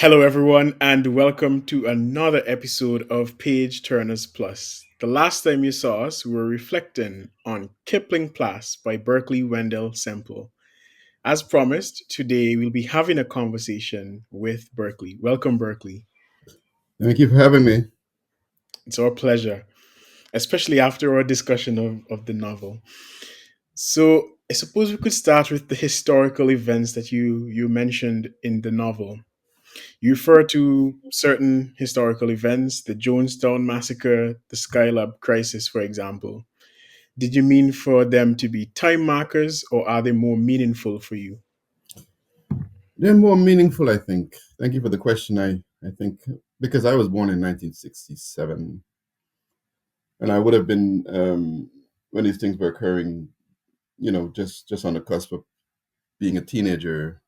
Hello, everyone, and welcome to another episode of Page Turners Plus. The last time you saw us, we were reflecting on Kipling Plass by Berkley Wendell Semple. As promised, today we'll be having a conversation with Berkley. Welcome, Berkley. Thank you for having me. It's our pleasure, especially after our discussion of the novel. So, I suppose we could start with the historical events that you mentioned in the novel. You refer to certain historical events, the Jonestown Massacre, the Skylab Crisis, for example. Did you mean for them to be time markers or are they more meaningful for you? They're more meaningful, I think. Thank you for the question. I think because I was born in 1967, and I would have been when these things were occurring, just on the cusp of being a teenager.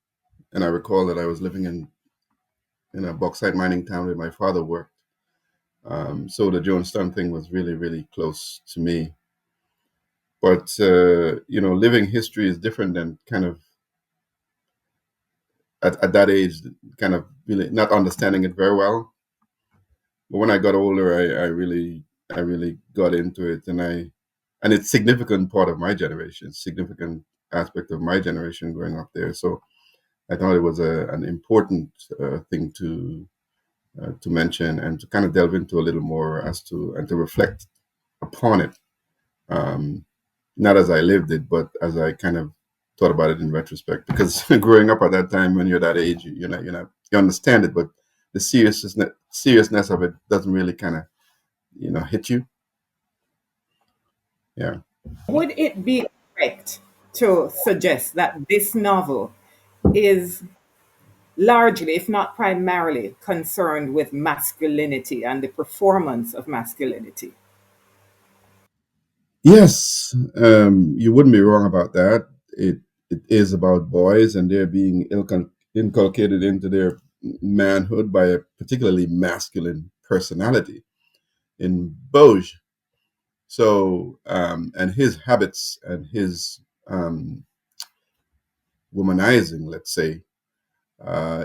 And I recall that I was living in a bauxite mining town where my father worked. So the Jonestown thing was really, really close to me. But living history is different than kind of at that age, kind of really not understanding it very well. But when I got older, I really got into it, and it's significant part of my generation, significant aspect of my generation growing up there. So I thought it was an important thing to mention and to kind of delve into a little more as to and to reflect upon it. Um, Not as I lived it, but as I kind of thought about it in retrospect. Because growing up at that time, when you're that age, you understand it, but the seriousness of it doesn't really kind of hit you. Yeah. Would it be correct to suggest that this novel is largely, if not primarily, concerned with masculinity and the performance of masculinity? Yes, you wouldn't be wrong about that. It is about boys and they're being inculcated into their manhood by a particularly masculine personality in Boge. So, and his habits and his womanizing, let's say,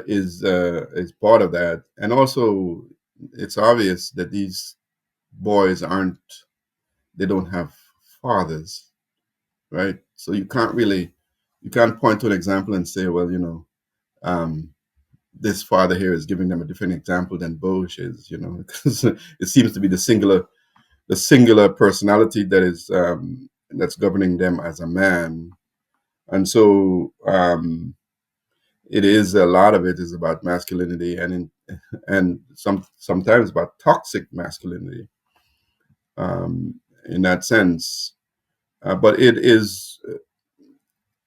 is part of that. And also, it's obvious that these boys aren't they don't have fathers, right? So you can't point to an example and say, well, um, this father here is giving them a different example than Bosch is, because it seems to be the singular personality that is that's governing them as a man. And so it is a lot of it is about masculinity and sometimes about toxic masculinity in that sense. But it is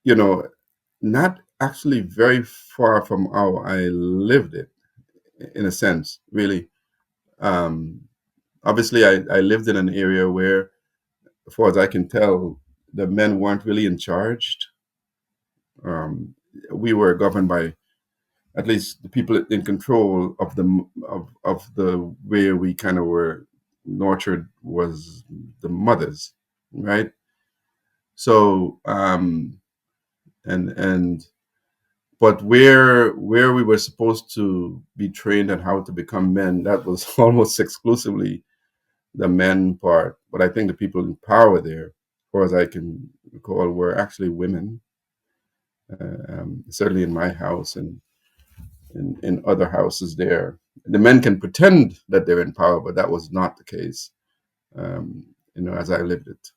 you know, not actually very far from how I lived it, in a sense, really. Um, Obviously, I lived in an area where, as far as I can tell, the men weren't really in charge. Um, we were governed by at least the people in control of the way we kind of were nurtured was the mothers, right? So and but where we were supposed to be trained on how to become men, that was almost exclusively the men part. But I think the people in power there, as far as I can recall, were actually women. Certainly in my house and in other houses there, the men can pretend that they're in power, but that was not the case. As I lived it.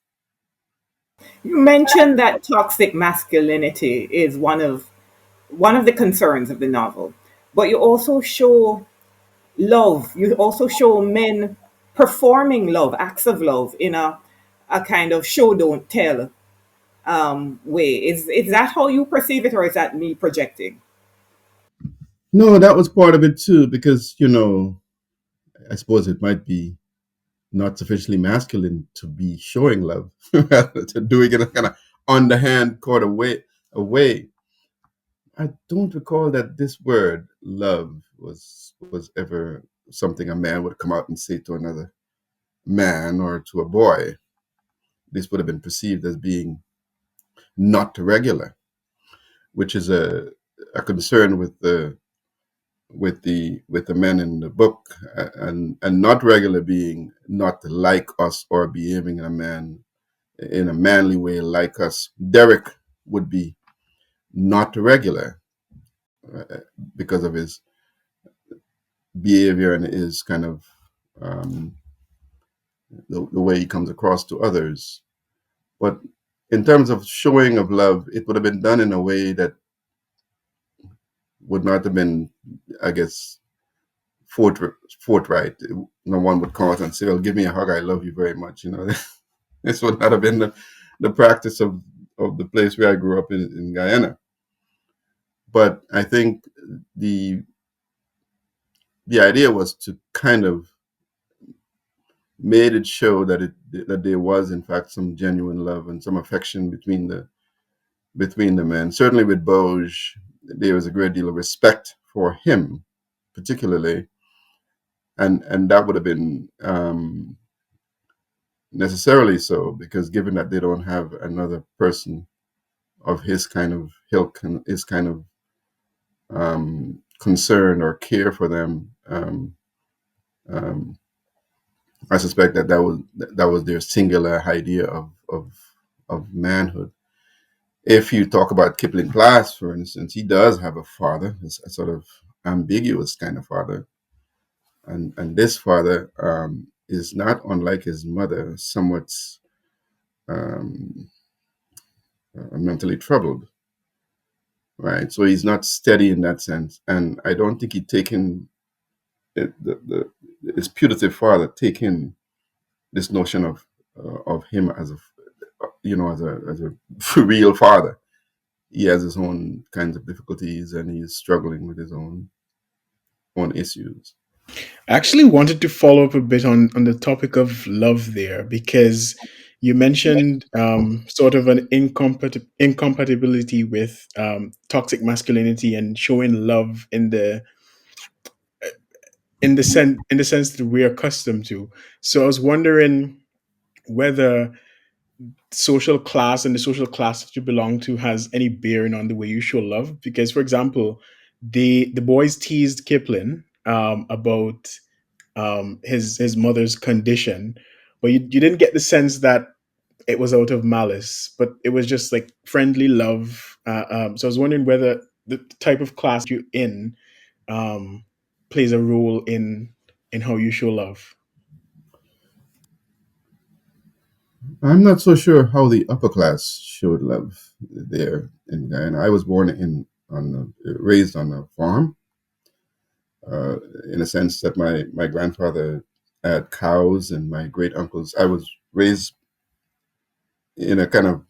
You mentioned that toxic masculinity is one of the concerns of the novel, but you also show love. You also show men performing love, acts of love, in a kind of show don't tell way. Is that how you perceive it, or is that me projecting? No, that was part of it too, because I suppose it might be not sufficiently masculine to be showing love, rather to doing it in a kind of underhand kind of way. I don't recall that this word love was ever something a man would come out and say to another man or to a boy. This would have been perceived as being not regular, which is a concern with the men in the book, and not regular being not like us or behaving in a manly way like us. Derek would be not regular uh, because of his behavior and his kind of um, the way he comes across to others. But in terms of showing of love, it would have been done in a way that would not have been, I guess, forthright. No one would call us and say, "Well, give me a hug. I love you very much." This would not have been the practice of the place where I grew up in Guyana. But I think the the idea was to kind of made it show that there was in fact some genuine love and some affection between the men. Certainly with Boge, there was a great deal of respect for him, particularly, and that would have been necessarily so, because given that they don't have another person of his kind of ilk and his kind of concern or care for them, um, I suspect that was their singular idea of manhood. If you talk about Kipling Plass, for instance, he does have a father, a sort of ambiguous kind of father, and this father is not unlike his mother, somewhat um, mentally troubled, right? So he's not steady in that sense, and I don't think he'd taken his putative father taken this notion of him as a as a real father. He has his own kinds of difficulties, and he's struggling with his own issues. I actually wanted to follow up a bit on the topic of love there, because you mentioned sort of an incompatibility with toxic masculinity and showing love in the sense that we're accustomed to. So I was wondering whether social class and the social class that you belong to has any bearing on the way you show love. Because, for example, the boys teased Kipling about his mother's condition, but you didn't get the sense that it was out of malice, but it was just like friendly love. So I was wondering whether the type of class you're in um, plays a role in how you show love. I'm not so sure how the upper class showed love there in Guyana. I was born raised on a farm, uh, in a sense that my grandfather had cows and my great uncles. I was raised in a kind of,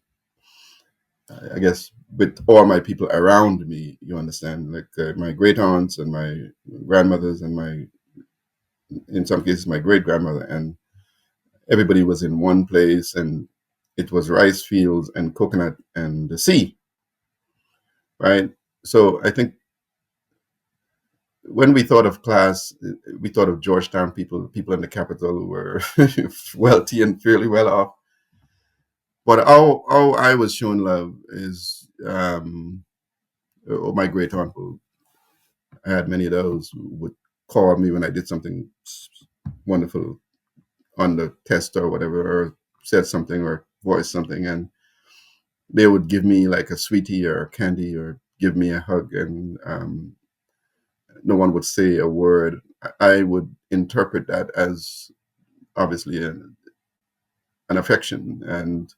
I guess, with all my people around me. You understand, like my great aunts and my grandmothers and in some cases, my great grandmother, and everybody was in one place, and it was rice fields and coconut and the sea, right? So I think when we thought of class, we thought of Georgetown people in the capital who were wealthy and fairly well off. But how I was shown love is, my great uncle, I had many of those who would call me when I did something wonderful on the test or whatever, or said something or voiced something, and they would give me like a sweetie or a candy or give me a hug, and no one would say a word. I would interpret that as obviously an affection, and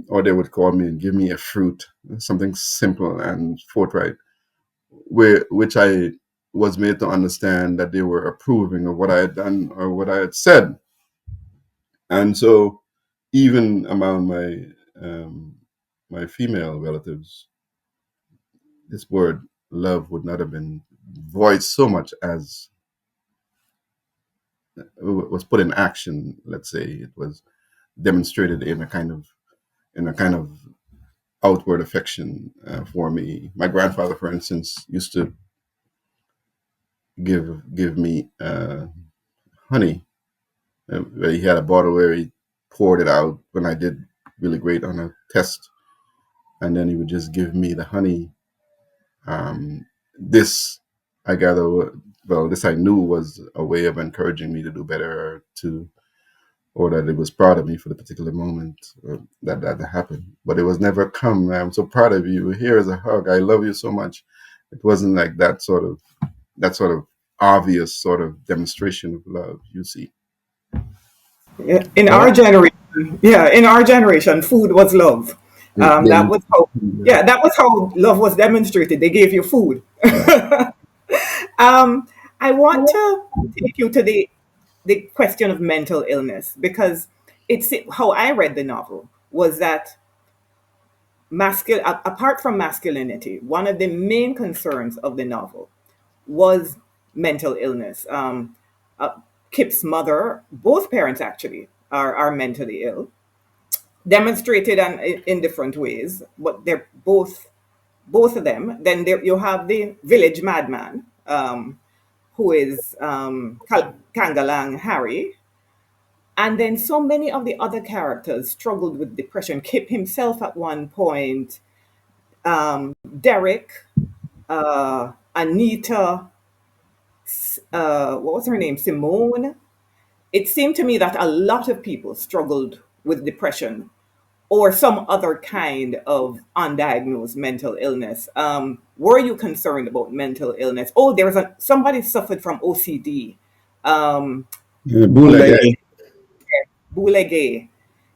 or they would call me and give me a fruit, something simple and forthright, which I was made to understand that they were approving of what I had done or what I had said. And so, even among um, my female relatives, this word love would not have been voiced so much as was put in action. Let's say it was demonstrated in a kind of outward affection for me. My grandfather, for instance, used to give me honey. He had a bottle where he poured it out when I did really great on a test, and then he would just give me the honey. This I gather, well, this I knew was a way of encouraging me to do better, or that it was proud of me for the particular moment that happened. But it was never come. I'm so proud of you. Here is a hug. I love you so much. It wasn't like that sort of obvious sort of demonstration of love. You see. Yeah, in Well, our generation, yeah, in our generation, food was love. That Then- was how, yeah, that was how love was demonstrated. They gave you food. um, I want to take you to the question of mental illness because it's how I read the novel was that apart from masculinity, one of the main concerns of the novel was mental illness. Uh, Kip's mother, both parents actually, are mentally ill, demonstrated in different ways, but they're both of them. Then you have the village madman, who is Kangalang Harry. And then so many of the other characters struggled with depression. Kip himself at one point, Derek, Anita, what was her name? Simone. It seemed to me that a lot of people struggled with depression or some other kind of undiagnosed mental illness. Were you concerned about mental illness? Oh, there was somebody suffered from OCD. Um, Bootleg. Bulegi. Boulege.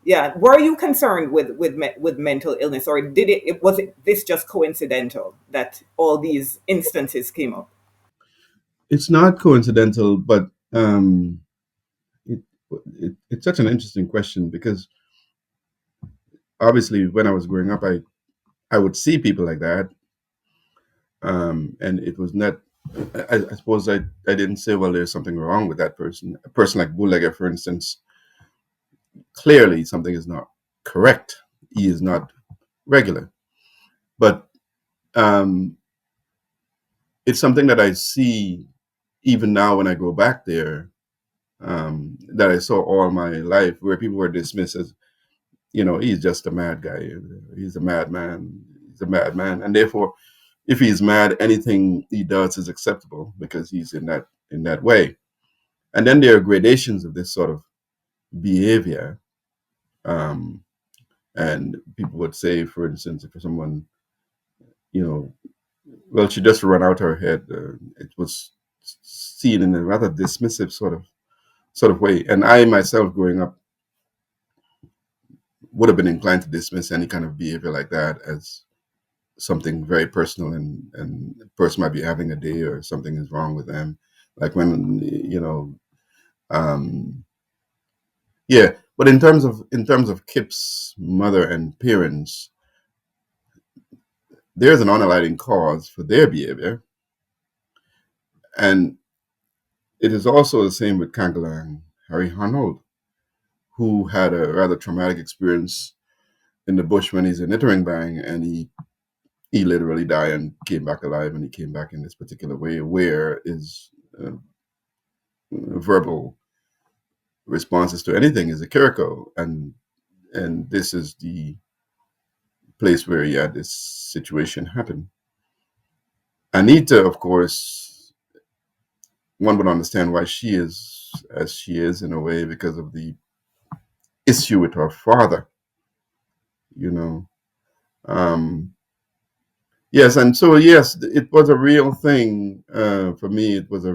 Yeah. Were you concerned with mental illness, or was it this just coincidental that all these instances came up? It's not coincidental, but it, it's such an interesting question because obviously when I was growing up, I would see people like that, and it was not. I suppose I didn't say, well, there's something wrong with that person. A person like Bootlegger, for instance, clearly something is not correct. He is not regular, but um, it's something that I see even now when I go back there, that I saw all my life, where people were dismissed as, he's just a mad guy. He's a madman. He's a madman, and therefore, if he's mad, anything he does is acceptable because he's in that way. And then there are gradations of this sort of behavior, um, and people would say, for instance, if someone, you know, well, she just ran out her head. It was seen in a rather dismissive sort of way, and I myself, growing up, would have been inclined to dismiss any kind of behavior like that as something very personal, and the person might be having a day or something is wrong with them, like when um yeah. But in terms of Kip's mother and parents, there's an underlying cause for their behavior, and it is also the same with Kangalang Harry Arnold, who had a rather traumatic experience in the bush when he's in Bang, and he literally died and came back alive, and he came back in this particular way where his uh, verbal responses to anything is a Kiriko, and this is the place where he had this situation happen. Anita, of course, one would understand why she is as she is in a way because of the issue with her father, you know. Um, yes, and so yes, it was a real thing for me. It was a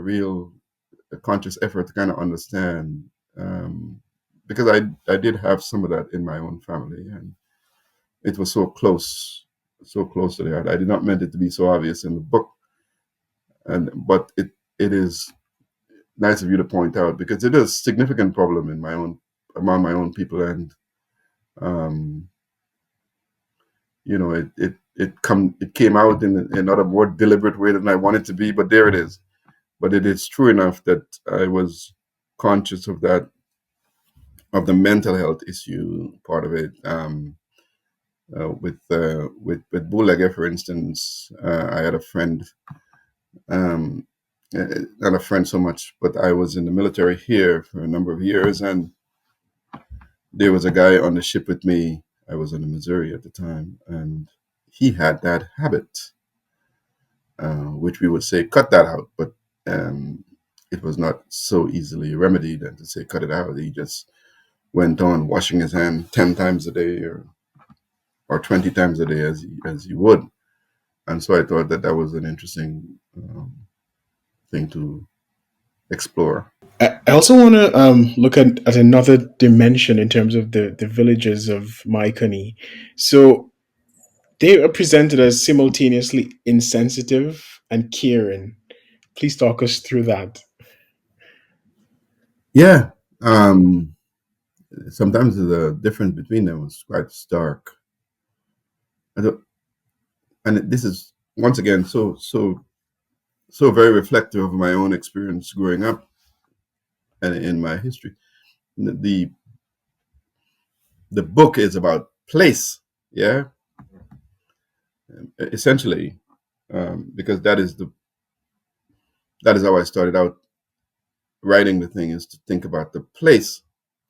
conscious effort to kind of understand, because I did have some of that in my own family, and it was so close to the heart. I did not meant it to be so obvious in the book, but it is nice of you to point out because it is a significant problem in my own among my own people, and um, it came out in another more deliberate way than I wanted to be, but there it is. But it is true enough that I was conscious of that, of the mental health issue part of it. With Bulaga, for instance, I had a friend, um, not a friend so much, but I was in the military here for a number of years, and there was a guy on the ship with me. I was in the Missouri at the time, and he had that habit. which we would say cut that out, but um, it was not so easily remedied. And to say cut it out, he just went on washing his hand 10 times a day or 20 times a day as he would. And so I thought that that was an interesting thing to explore. I also want to look at another dimension in terms of the villages of Myconii. So they are presented as simultaneously insensitive and caring. Please talk us through that. Yeah. Sometimes the difference between them was quite stark. I don't- And this is once again so very reflective of my own experience growing up and in my history. The the book is about place, yeah, essentially, because that is how I started out writing the thing, is to think about the place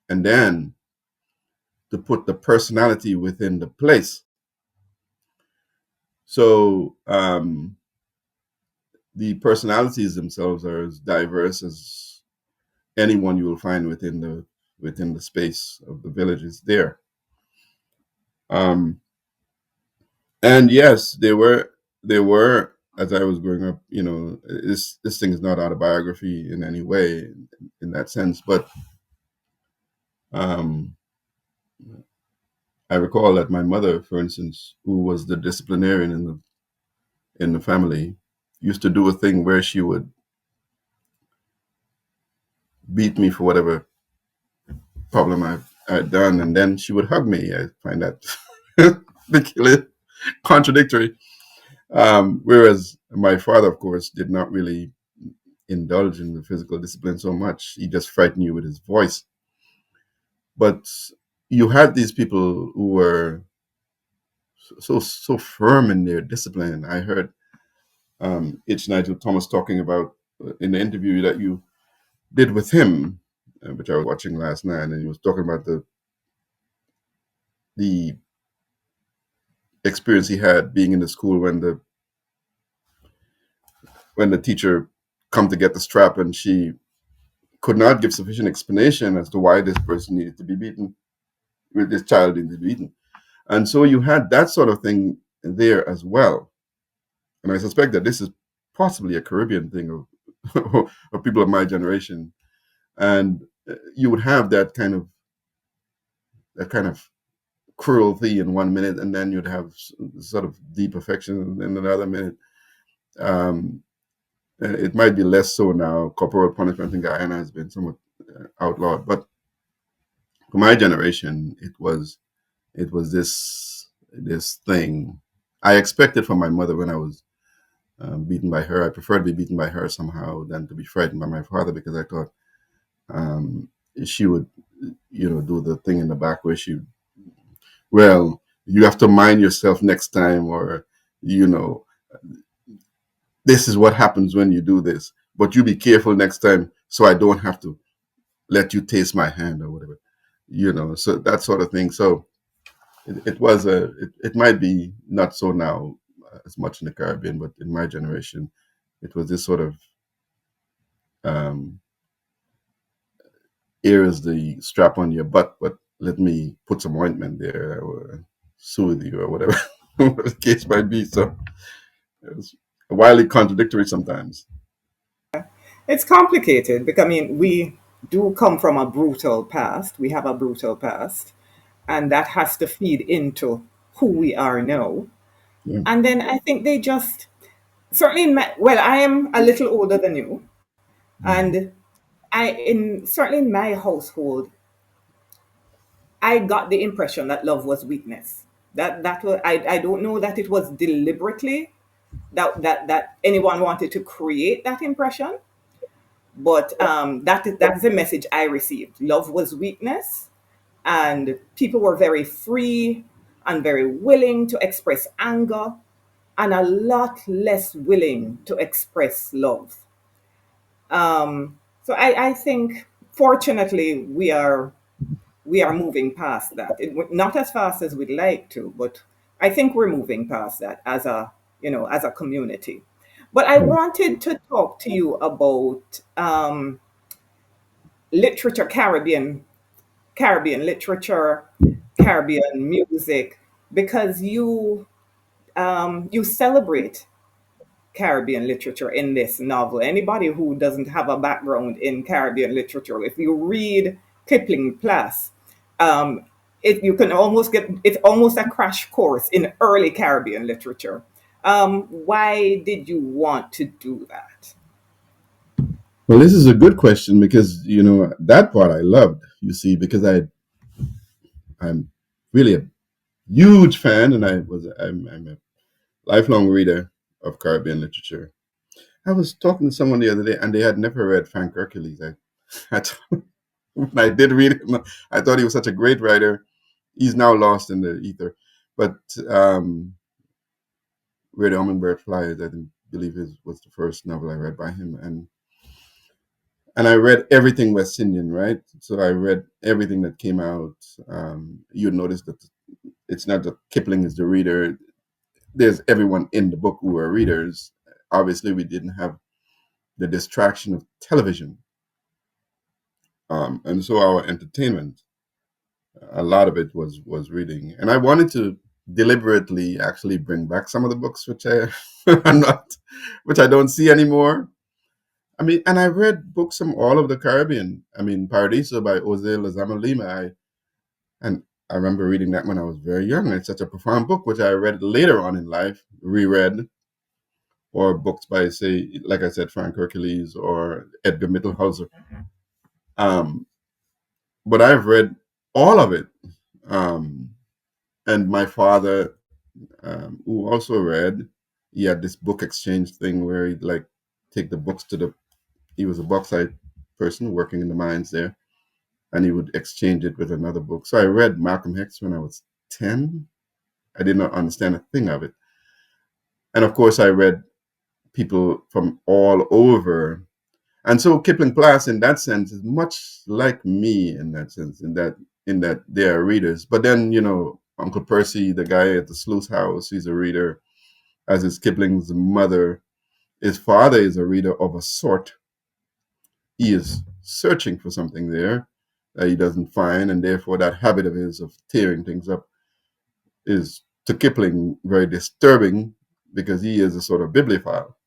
and then to put the personality within the place. So the personalities themselves are as diverse as anyone you will find within the space of the villages there. Um, and yes, there were as I was growing up. This thing is not autobiography in any way in that sense, but um, I recall that my mother, for instance, who was the disciplinarian in the family, used to do a thing where she would beat me for whatever problem I'd done, and then she would hug me. I find that particularly contradictory. Whereas my father, of course, did not really indulge in the physical discipline so much. He just frightened you with his voice. But you had these people who were so firm in their discipline. I heard H. Nigel Thomas talking about in the interview that you did with him, which I was watching last night, and he was talking about the experience he had being in the school when the teacher come to get the strap, and she could not give sufficient explanation as to why this person needed to be beaten, with this child needed to be beaten. And so you had that sort of thing there as well. And I suspect that this is possibly a Caribbean thing of people of my generation. And you would have that kind of cruelty in 1 minute, and then you'd have sort of deep affection in another minute. Um, it might be less so now. Corporal punishment in Guyana has been somewhat outlawed, but for my generation, it was this thing. I expected from my mother when I was beaten by her. I preferred to be beaten by her somehow than to be frightened by my father, because I thought um, she would, do the thing in the back where well, you have to mind yourself next time, or you know, this is what happens when you do this. But you be careful next time, so I don't have to let you taste my hand or whatever. So that sort of thing. So it might be not so now as much in the Caribbean, but in my generation, it was this sort of um, here is the strap on your butt, but let me put some ointment there or soothe you or whatever, whatever the case might be. So it was wildly contradictory sometimes. It's complicated because, I mean, we do come from a brutal past. We have a brutal past, and that has to feed into who we are now. Yeah. And then I think they just certainly well, I am a little older than you, Mm. and certainly in my household, I got the impression that love was weakness. That was, I don't know that it was deliberately that anyone wanted to create that impression, but that's the message I received. Love was weakness, and people were very free and very willing to express anger, and a lot less willing to express love. So I think, fortunately, we are moving past that. Not as fast as we'd like to, but I think we're moving past that as a community. But I wanted to talk to you about literature, Caribbean literature, Caribbean music, because you celebrate Caribbean literature in this novel. Anybody who doesn't have a background in Caribbean literature, if you read Kipling Plass, um, you can almost get it's almost a crash course in early Caribbean literature. Why did you want to do that? Well, this is a good question because that part I loved. You see, because I'm really a huge fan, and I'm a lifelong reader of Caribbean literature. I was talking to someone the other day, and they had never read Frank Hercules. I when I did read him, I thought he was such a great writer. He's now lost in the ether, but Where the Hummingbird Flies, I think, believe it was the first novel I read by him, and I read everything West Indian, right? So I read everything that came out. You'd notice that it's not that Kipling is the reader. There's everyone in the book who are readers. Obviously, we didn't have the distraction of television, and so our entertainment, a lot of it was reading. And I wanted to deliberately actually bring back some of the books which I I'm not, which I don't see anymore. I mean, and I read books from all of the Caribbean. I mean, Paradiso by Jose Lozama Lima. And I remember reading that when I was very young. It's such a profound book, which I read later on in life, reread, or books by, say, like I said, Frank Hercules or Edgar Mittelhauser. Um, but I've read all of it. Um, and my father, who also read, he had this book exchange thing where he'd like take the books to the, he was a bauxite person working in the mines there, and he would exchange it with another book. So I read Malcolm X when I was 10. I did not understand a thing of it. And of course, I read people from all over. And so Kipling Plass, in that sense, is much like me in that sense, in that they are readers. But then, Uncle Percy, the guy at the sluice house, he's a reader, as is Kipling's mother. His father is a reader of a sort. He is searching for something there that he doesn't find, and therefore that habit of his of tearing things up is to Kipling very disturbing because he is a sort of bibliophile.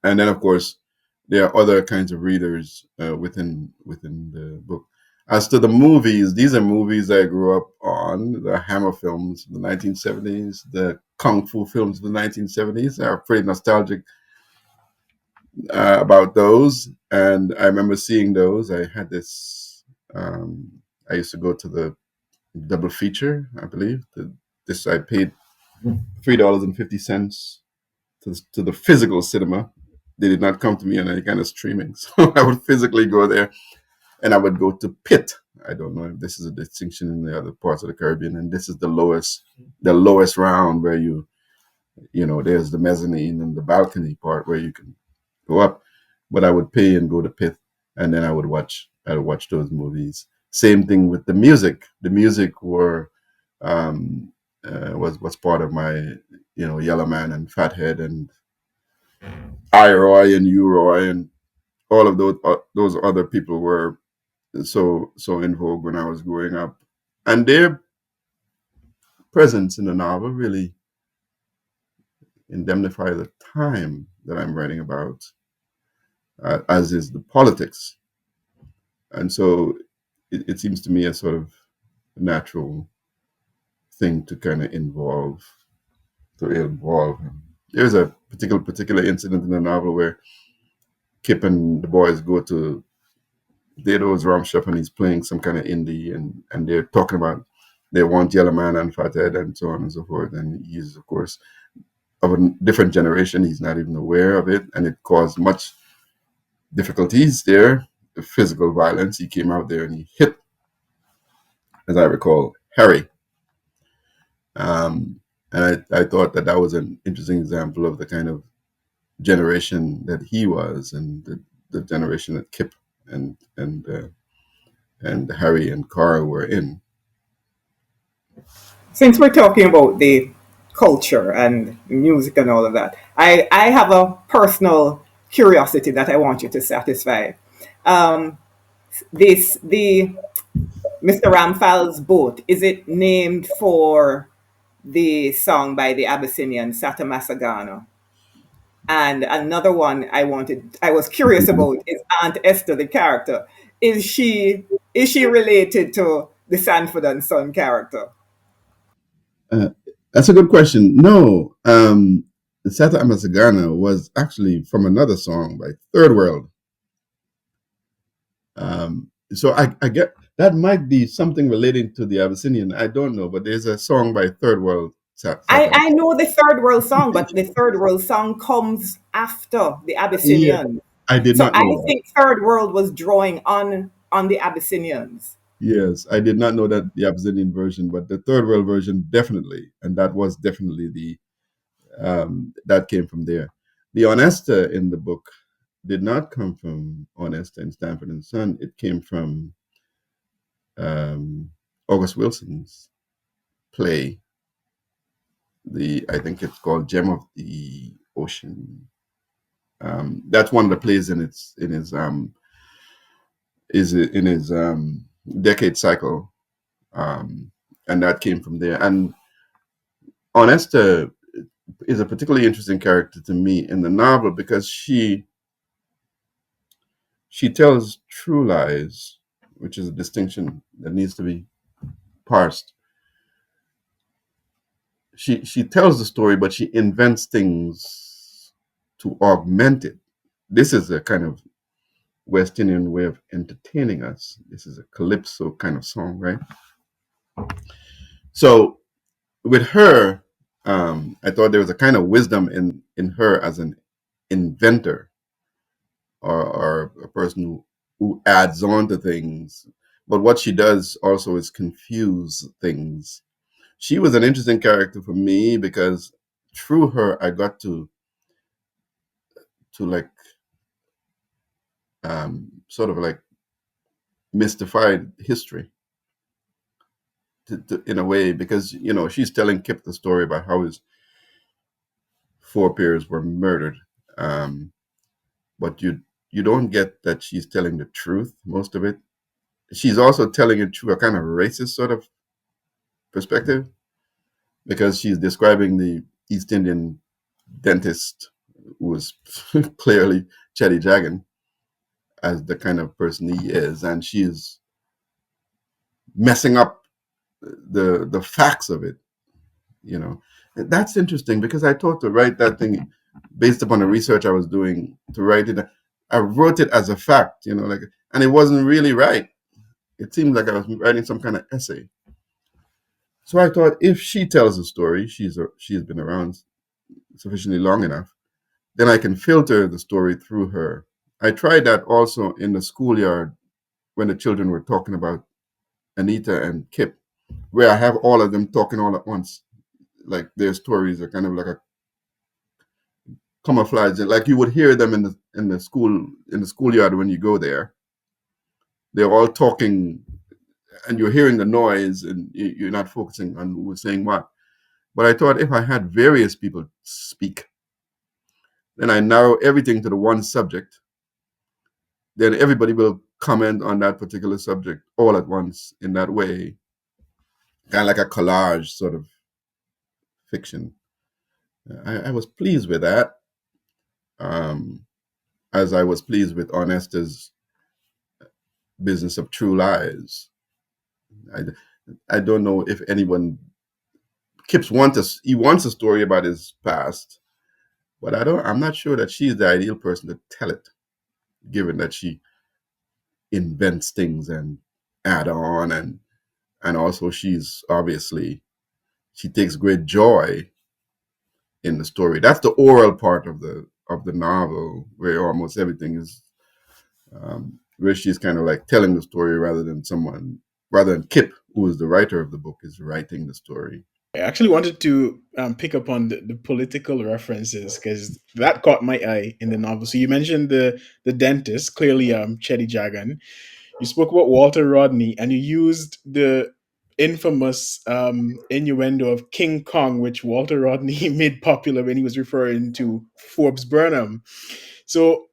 And then, of course, there are other kinds of readers within the book. As to the movies, these are movies I grew up on. The Hammer films of the 1970s, the Kung Fu films of the 1970s. I'm pretty nostalgic about those. And I remember seeing those. I had this, I used to go to the double feature, I believe. I paid $3.50 to the physical cinema. They did not come to me on any kind of streaming. So I would physically go there, and I would go to pit. I don't know if this is a distinction in the other parts of the Caribbean. And this is the lowest round where there's the mezzanine and the balcony part where you can go up. But I would pay and go to pit, and then I would watch those movies. Same thing with the music. The music was part of my, Yellow Man and Fathead and I Roy and U Roy and all of those other people were so in vogue when I was growing up, and their presence in the novel really indemnify the time that I'm writing about, as is the politics, and so it seems to me a sort of natural thing to kind of involve. There's a particular incident in the novel where Kip and the boys go to Dado's rum shop, and he's playing some kind of indie, and they're talking about they want Yellow Man and Fathead and so on and so forth. And he's, of course, of a different generation. He's not even aware of it, and it caused much difficulties there. The physical violence. He came out there and he hit, as I recall, Harry. And I thought that was an interesting example of the kind of generation that he was, and the generation that Kip and Harry and Carl were in. Since we're talking about the culture and music and all of that. I have a personal curiosity that I want you to satisfy. Um, the Mr. Ramphal's boat, is it named for the song by the Abyssinian Sata Masagano? And another one I was curious about is Aunt Esther, the character. Is she related to the Sanford and Son character? Uh, that's a good question. No, Sata Amasagana was actually from another song by Third World. So I get that might be something relating to the Abyssinian. I don't know, but there's a song by Third World I, Sata. I know the Third World song, but the Third World song comes after the Yeah, Abyssinians. I did So not I know that. think Third World was drawing on the Abyssinians. Yes, I did not know that the Abyssinian version, but the Third World version definitely, and that was definitely the that came from there. The Honesta in the book did not come from Honesta and Stanford and Son. It came from um, August Wilson's play. The I think it's called Gem of the Ocean. That's one of the plays in his is in his decade cycle, um, and that came from there. And Honesta is a particularly interesting character to me in the novel because she tells true lies, which is a distinction that needs to be parsed. She tells the story, but she invents things to augment it. This is a kind of West Indian way of entertaining us. This is a calypso kind of song, right? So with her, I thought there was a kind of wisdom in her as an inventor, or a person who adds on to things. But what she does also is confuse things. She was an interesting character for me because through her I got to like sort of like mystified history in a way, because she's telling Kip the story about how his forebears were murdered, um, but you don't get that she's telling the truth most of it. She's also telling it through a kind of racist sort of perspective, because she's describing the East Indian dentist who was clearly Chetty Jagan as the kind of person he is, and she is messing up the facts of it. That's interesting because I thought to write that thing based upon the research I was doing to write it. I wrote it as a fact, like, and it wasn't really right. It seemed like I was writing some kind of essay. So I thought if she tells a story, she's been around sufficiently long enough, then I can filter the story through her. I tried that also in the schoolyard when the children were talking about Anita and Kip, where I have all of them talking all at once. Like their stories are kind of like a camouflage. Like you would hear them in the schoolyard when you go there. They're all talking, and you're hearing the noise, and you're not focusing on who was saying what. But I thought if I had various people speak, then I narrow everything to the one subject, then everybody will comment on that particular subject all at once in that way, kind of like a collage sort of fiction. I was pleased with that, um, as I was pleased with Honesta's business of true lies. I, I don't know if anyone he wants a story about his past, but I'm not sure that she's the ideal person to tell it, given that she invents things and add on, and also she's obviously she takes great joy in the story. That's the oral part of the novel, where almost everything is where she's kind of like telling the story rather than Kip, who is the writer of the book, is writing the story. I actually wanted to pick up on the political references because that caught my eye in the novel. So you mentioned the dentist, clearly Chetty Jagan. You spoke about Walter Rodney, and you used the infamous innuendo of King Kong, which Walter Rodney made popular when he was referring to Forbes Burnham. So,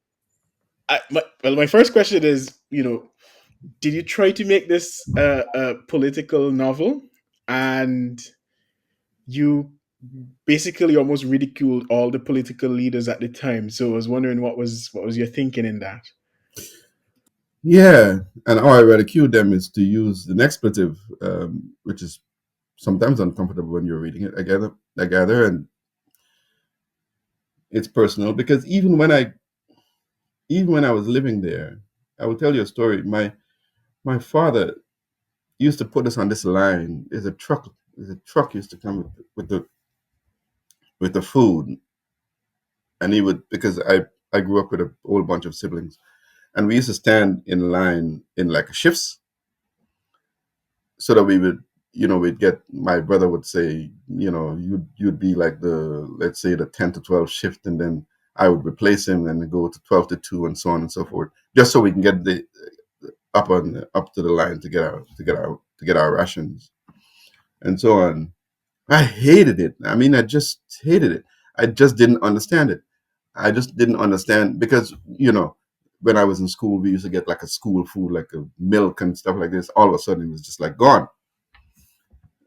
my first question is, did you try to make this a political novel, and you basically almost ridiculed all the political leaders at the time? So I was wondering what was your thinking in that? Yeah, and how I ridicule them is to use an expletive, which is sometimes uncomfortable when you're reading it. I gather, and it's personal because even when I was living there, I will tell you a story. My father used to put us on this line. There's a truck used to come with the food, and he would, because I grew up with a whole bunch of siblings, and we used to stand in line in like shifts, so that we would, we'd get, my brother would say, you'd be like the, let's say, the 10 to 12 shift, and then I would replace him and go to 12 to 2 and so on and so forth, just so we can get the up to the line to get our rations and so on. I hated it. I mean, I just hated it. I just didn't understand it. I just didn't understand because, when I was in school, we used to get like a school food, like a milk and stuff like this. All of a sudden, it was just like gone.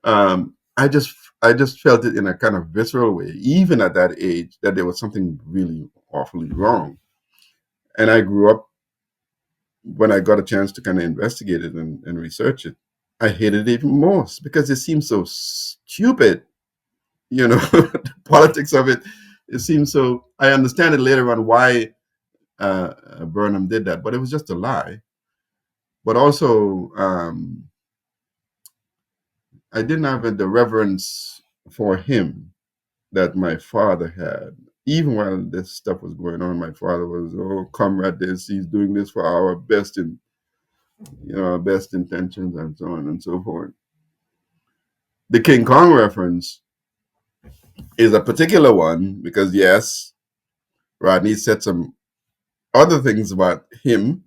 I just felt it in a kind of visceral way, even at that age, that there was something really awfully wrong. And I grew up, when I got a chance to kind of investigate it and research it, I hated it even more because it seemed so stupid. The politics of it. It seems so. I understand it later on why Burnham did that, but it was just a lie. But also, I didn't have the reverence for him that my father had. Even while this stuff was going on, my father was, oh, comrade, this, he's doing this for our best intentions, and so on and so forth. The King Kong reference is a particular one because, yes, Rodney said some other things about him,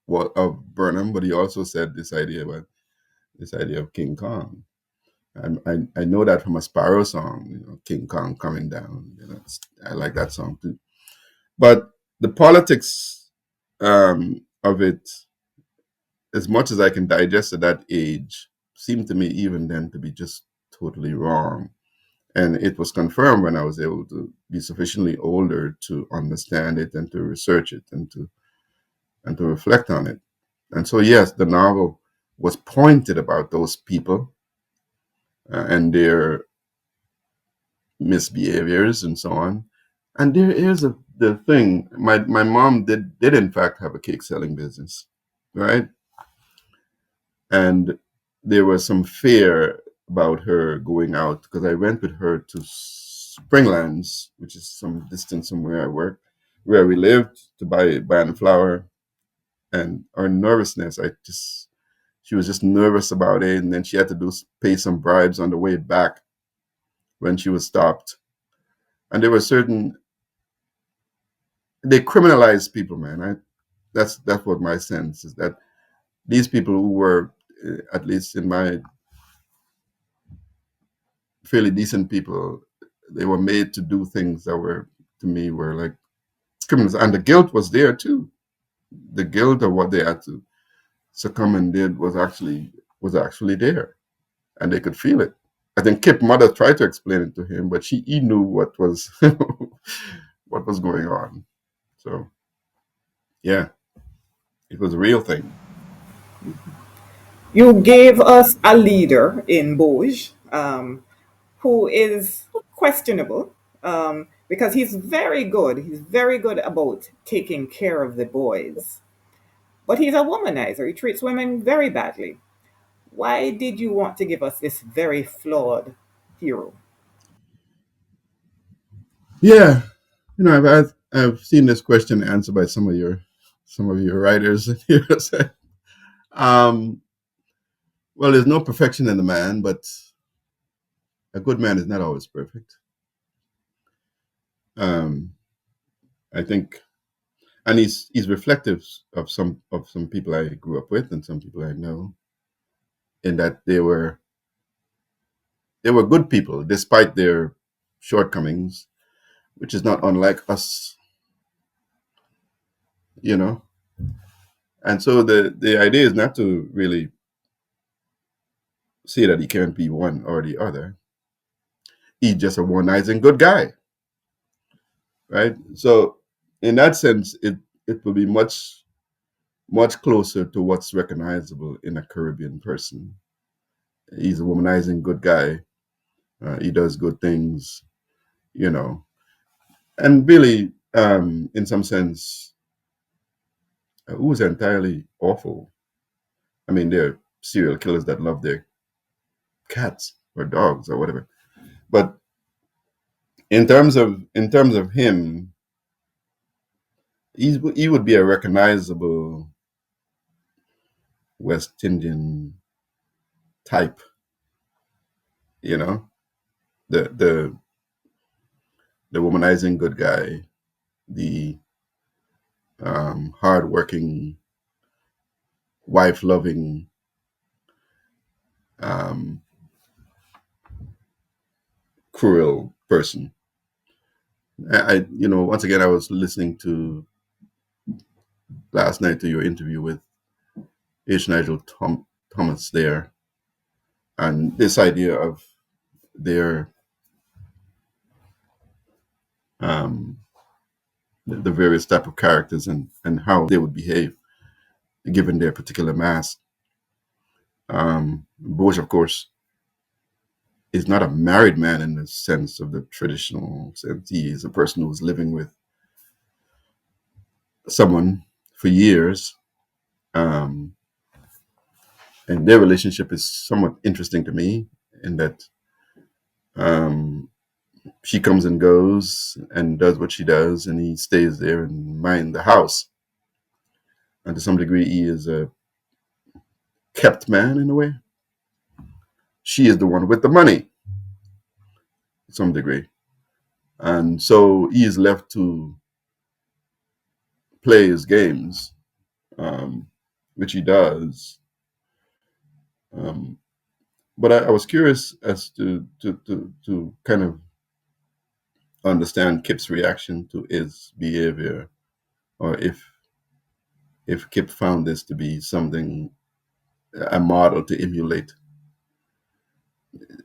of Burnham, but he also said this idea of King Kong. I know that from a Sparrow song, King Kong coming down. I like that song too. But the politics of it, as much as I can digest at that age, seemed to me even then to be just totally wrong. And it was confirmed when I was able to be sufficiently older to understand it and to research it and to reflect on it. And so, yes, the novel was pointed about those people and their misbehaviors and so on. And there is the thing. My mom did in fact have a cake selling business, right? And there was some fear about her going out because I went with her to Springlands, which is some distance from where we lived, to buy an flour. And our nervousness, she was just nervous about it, and then she had to pay some bribes on the way back when she was stopped. And there were certain, they criminalized people, man. That's what my sense is, that these people who were, at least in my, fairly decent people, they were made to do things that were, to me, were like criminals, and the guilt was there too. The guilt of what they had to succumb and did was actually there, and they could feel it. I think Kip mother tried to explain it to him, but he knew what was what was going on. So yeah, it was a real thing. You gave us a leader in Bouge, who is questionable, because he's very good. He's very good about taking care of the boys. But he's a womanizer. He treats women very badly. Why did you want to give us this very flawed hero? Yeah, I've seen this question answered by some of your writers. um, well, there's no perfection in the man, but a good man is not always perfect. Um, I think, and he's reflective of some people I grew up with and some people I know, in that they were. they were good people despite their shortcomings, which is not unlike us, you know. And so the idea is not to really say that he can't be one or the other. He's just a womanizing good guy, right? So in that sense, it will be much closer to what's recognizable in a Caribbean person. He's a womanizing good guy. He does good things, you know, and really, in some sense, who's entirely awful. I mean, there are serial killers that love their cats or dogs or whatever. But in terms of him, he would be a recognizable West Indian type, you know, the the the womanizing good guy, the hardworking, wife loving, um, cruel person. Once again, I was listening to last night to your interview with H. Nigel Thomas there, and this idea of their um, the various type of characters and how they would behave given their particular mask. Bosch, of course, is not a married man in the sense of the traditional sense. He is a person who was living with someone for years, um, and their relationship is somewhat interesting to me in that um, she comes and goes and does what she does, and he stays there and mind the house. And to some degree, he is a kept man in a way. She is the one with the money, to some degree, and so he is left to play his games, um, which he does. Um, but I was curious as to kind of understand Kip's reaction to his behavior, or if Kip found this to be something, a model to emulate,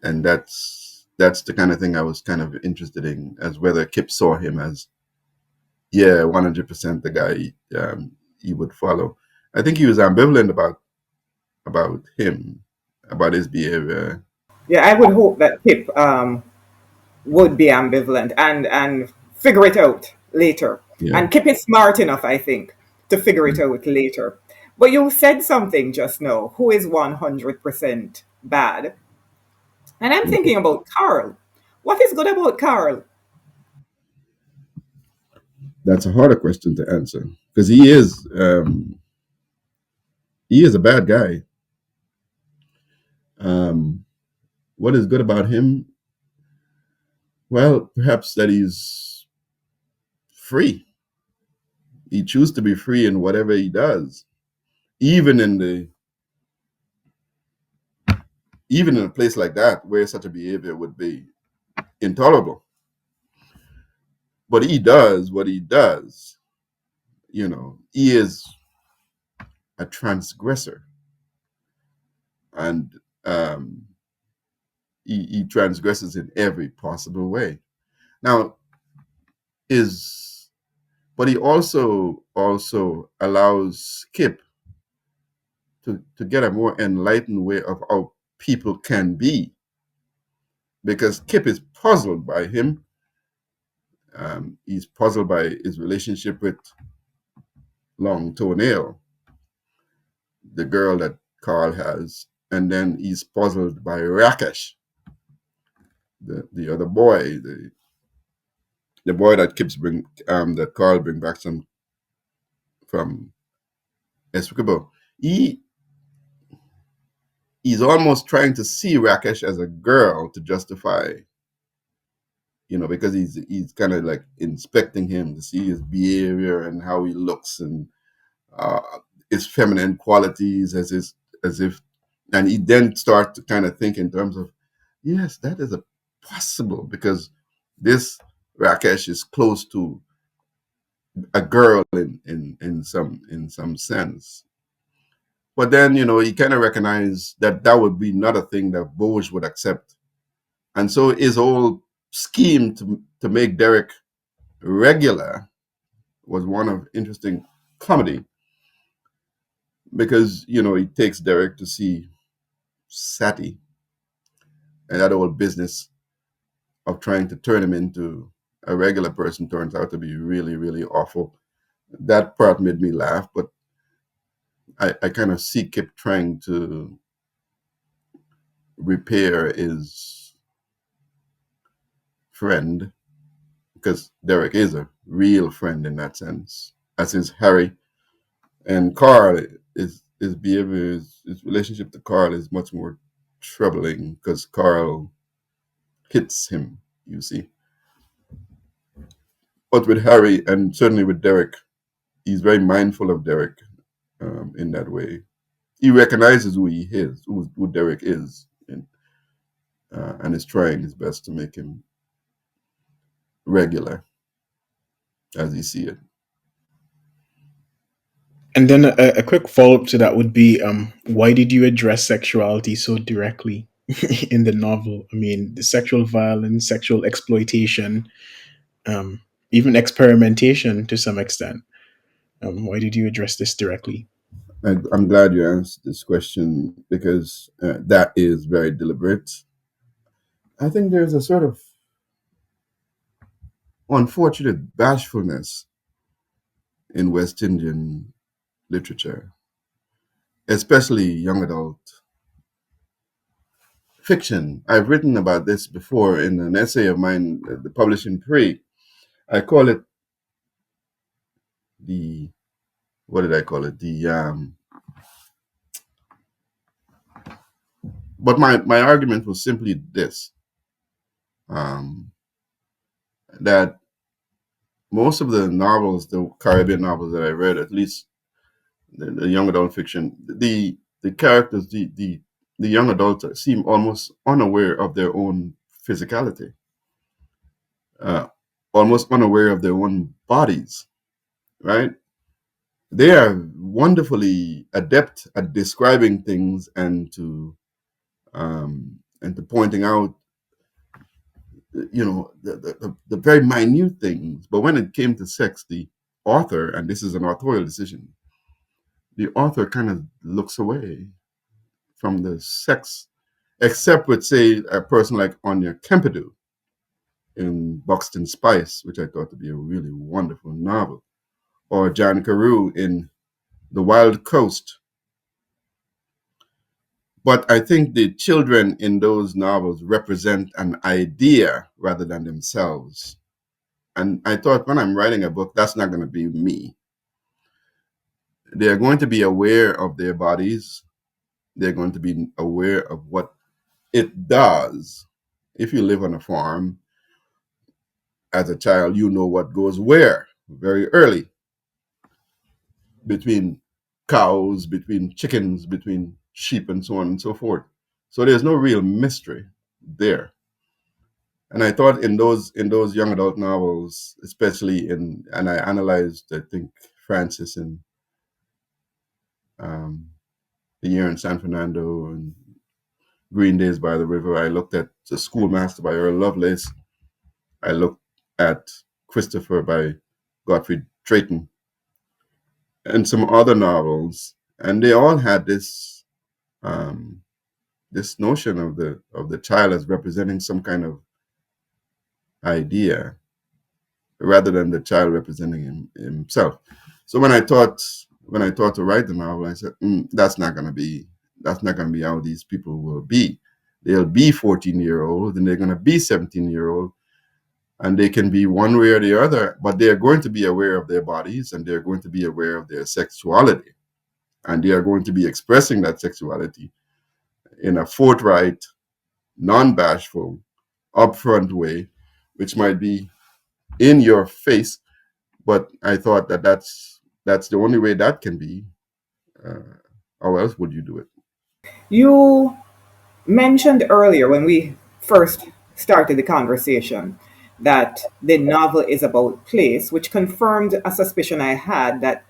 and that's the kind of thing I was kind of interested in, as whether Kip saw him as 100% the guy he would follow. I think he was ambivalent about him, about his behavior. Yeah, I would hope that Kip would be ambivalent and figure it out later. Yeah. And Kip is smart enough, I think, to figure it out later. But you said something just now. Who is 100% bad? And I'm Mhm. thinking about Carl. What is good about Carl? That's a harder question to answer because he is a bad guy. Um, what is good about him? Well, perhaps that he's free. He chooses to be free in whatever he does, even in the even in a place like that where such a behavior would be intolerable. But he does what he does. He is a transgressor, and um, he transgresses in every possible way. Now, is but he also allows Kip to get a more enlightened way of how people can be, because Kip is puzzled by him. He's puzzled by his relationship with Long Toenail, the girl that Carl has, and then he's puzzled by Rakesh, the other boy, the boy that that Carl bring back from Essequibo. He's almost trying to see Rakesh as a girl to justify, because he's kind of like inspecting him to see his behavior and how he looks and uh, his feminine qualities, as if, and he then starts to kind of think in terms of, yes, that is a possible because this Rakesh is close to a girl in some sense. But then, he kind of recognized that that would be not a thing that Bosch would accept. And so his whole scheme to make Derek regular was one of interesting comedy because, he takes Derek to see Sati, and that whole business of trying to turn him into a regular person turns out to be really, really awful. That part made me laugh, but I kind of see Kip trying to repair his friend because Derek is a real friend in that sense, as is Harry. And Carl is his behavior, his relationship to Carl is much more troubling because Carl hits him, you see. But with Harry and certainly with Derek, he's very mindful of Derek in that way. He recognizes who he is, who Derek is, and is trying his best to make him regular as he see it. And then a quick follow up to that would be, why did you address sexuality so directly in the novel? I mean, the sexual violence, sexual exploitation, um, even experimentation to some extent. Why did you address this directly? I'm glad you asked this question because that is very deliberate. I think there's a sort of unfortunate bashfulness in West Indian literature, especially young adult fiction. I've written about this before in an essay of mine, published in Pre. I call it the, what did I call it? But my argument was simply this, um, that most of the novels, the Caribbean novels that I read, at least the young adult fiction, the characters, the young adults seem almost unaware of their own physicality, uh, almost unaware of their own bodies, right? They are wonderfully adept at describing things and to pointing out, the very minute things. But when it came to sex, the author, and this is an authorial decision, the author kind of looks away from the sex, except with, say, a person like Anya Kempadu in Buxton Spice, which I thought to be a really wonderful novel, or John Carew in The Wild Coast. But I think the children in those novels represent an idea rather than themselves. And I thought when I'm writing a book, that's not going to be me. They're going to be aware of their bodies. They're going to be aware of what it does. If you live on a farm as a child, you know what goes where very early, between cows, between chickens, between sheep, and so on and so forth. So there's no real mystery there. And I thought in those young adult novels, especially and I analyzed, I think, Francis in um, The Year in San Fernando and Green Days by the River. I looked at The Schoolmaster by Earl Lovelace. I looked at Christopher by Gottfried Drayton and some other novels, and they all had um, this notion of the child as representing some kind of idea rather than the child representing himself. So when I thought to write the novel, I said, that's not going to be how these people will be. They'll be 14-year-olds and they're going to be 17-year-old, and they can be one way or the other, but they are going to be aware of their bodies and they're going to be aware of their sexuality, and they are going to be expressing that sexuality in a forthright, non-bashful, upfront way, which might be in your face. But I thought that that's the only way that can be. How else would you do it? You mentioned earlier when we first started the conversation, that the novel is about place, which confirmed a suspicion I had that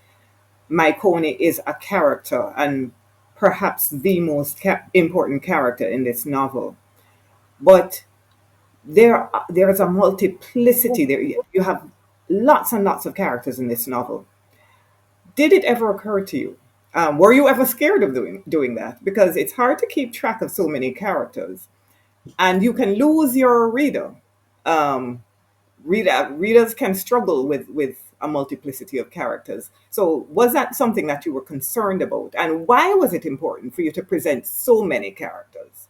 Mycone is a character and perhaps the most important character in this novel. But there is a multiplicity. There you have lots and lots of characters in this novel. Did it ever occur to you? Were you ever scared of doing that? Because it's hard to keep track of so many characters, and you can lose your reader. Um, readers can struggle with a multiplicity of characters. So, was that something that you were concerned about, and why was it important for you to present so many characters?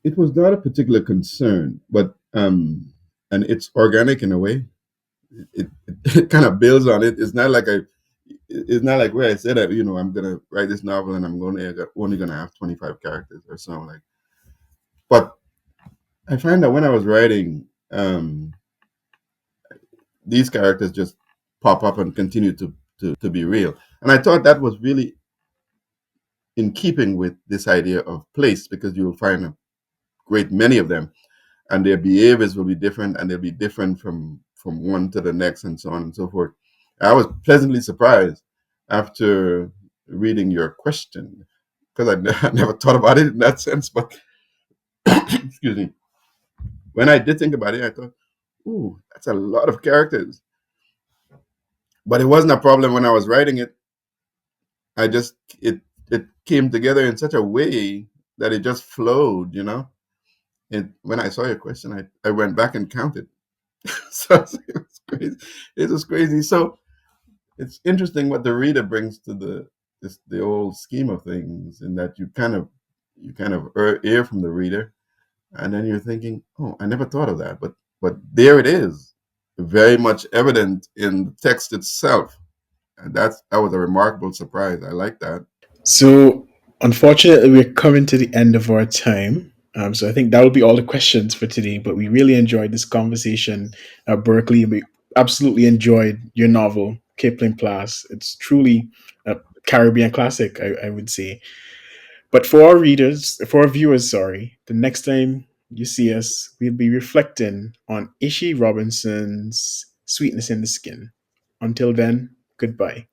It was not a particular concern, but and it's organic in a way. It kind of builds on it. It's not like where I said that I'm gonna write this novel and I'm only gonna have 25 characters or something like. But I find that when I was writing, these characters just pop up and continue to be real, and I thought that was really in keeping with this idea of place because you will find a great many of them and their behaviors will be different and they'll be different from one to the next and so on and so forth. I was pleasantly surprised after reading your question because I never thought about it in that sense. But excuse me, when I did think about it, I thought, "Ooh, that's a lot of characters." But it wasn't a problem when I was writing it. I just it came together in such a way that it just flowed. When I saw your question, I went back and counted. So it was crazy. It was crazy. So it's interesting what the reader brings to the old scheme of things, in that you kind of hear from the reader, and then you're thinking, "Oh, I never thought of that," but there it is, very much evident in the text itself, and that was a remarkable surprise. I like that. So, unfortunately, we're coming to the end of our time. So, I think that will be all the questions for today. But we really enjoyed this conversation at Berkeley. We absolutely enjoyed your novel, Kipling Plass. It's truly a Caribbean classic, I would say. But for our viewers, sorry, the next time you see us, we'll be reflecting on Ishi Robinson's Sweetness in the Skin. Until then, goodbye.